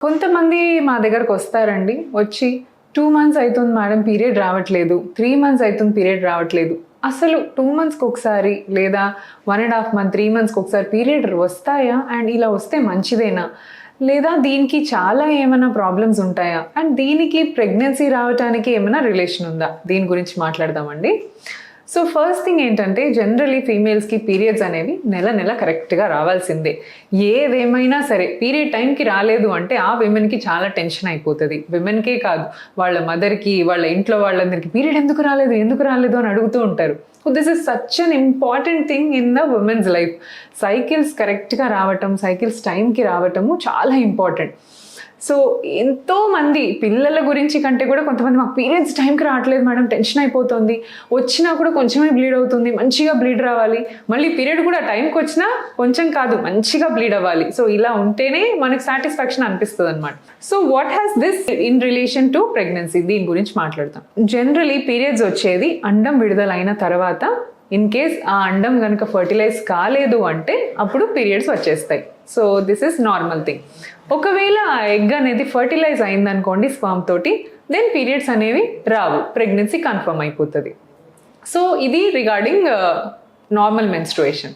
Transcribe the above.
కొంతమంది మా దగ్గరకు వస్తారండి. వచ్చి 2 మంత్స్ అయితుంది మేడం పీరియడ్ రావట్లేదు. 3 మంత్స్ అయితుంది పీరియడ్ రావట్లేదు. అసలు 2 మంత్స్‌కి ఒకసారి లేదా 1½ మంత్, 3 మంత్స్‌కి ఒకసారి పీరియడ్ వస్తాయా? అండ్ ఇలా వస్తే మంచిదేనా? లేదా దీనికి చాలా ఏమైనా ప్రాబ్లమ్స్ ఉంటాయా? అండ్ దీనికి ప్రెగ్నెన్సీ రావటానికి ఏమైనా రిలేషన్ ఉందా? దీని గురించి మాట్లాడదామండి. సో ఫస్ట్ థింగ్ ఏంటంటే జనరలీ ఫీమేల్స్కి పీరియడ్స్ అనేవి నెల కరెక్ట్గా రావాల్సిందే. ఏదేమైనా సరే పీరియడ్ టైంకి రాలేదు అంటే ఆ విమెన్కి చాలా టెన్షన్ అయిపోతుంది. విమెన్కే కాదు, వాళ్ళ మదర్కి, వాళ్ళ ఇంట్లో వాళ్ళందరికీ పీరియడ్ ఎందుకు రాలేదు అని అడుగుతూ ఉంటారు. So this is such an important thing in the women's life. Cycles కరెక్ట్గా రావటం, సైకిల్స్ టైంకి రావటము చాలా ఇంపార్టెంట్. సో ఎంతోమంది పిల్లల గురించి కంటే కూడా కొంతమంది మాకు పీరియడ్స్ టైంకి రావట్లేదు మేడం, టెన్షన్ అయిపోతుంది, వచ్చినా కూడా కొంచెమే బ్లీడ్ అవుతుంది, మంచిగా బ్లీడ్ రావాలి, మళ్ళీ పీరియడ్ కూడా టైంకి వచ్చినా కొంచెం కాదు మంచిగా బ్లీడ్ అవ్వాలి. సో ఇలా ఉంటేనే మనకి సాటిస్ఫాక్షన్ అనిపిస్తుంది అనమాట. So what has this in relation to pregnancy? దీని గురించి మాట్లాడతాం. జనరలీ పీరియడ్స్ వచ్చేది అండం విడుదలైన తర్వాత. ఇన్ కేస్ ఆ అండం కనుక ఫర్టిలైజ్ కాలేదు అంటే అప్పుడు పీరియడ్స్ వచ్చేస్తాయి. So this is normal thing. ఒకవేళ ఆ ఎగ్ అనేది ఫర్టిలైజ్ అయిందనుకోండి స్పర్మ్ తోటి, దెన్ పీరియడ్స్ అనేవి రావు, ప్రెగ్నెన్సీ కన్ఫర్మ్ అయిపోతుంది. సో ఇది రిగార్డింగ్ నార్మల్ మెన్స్ట్రుయేషన్.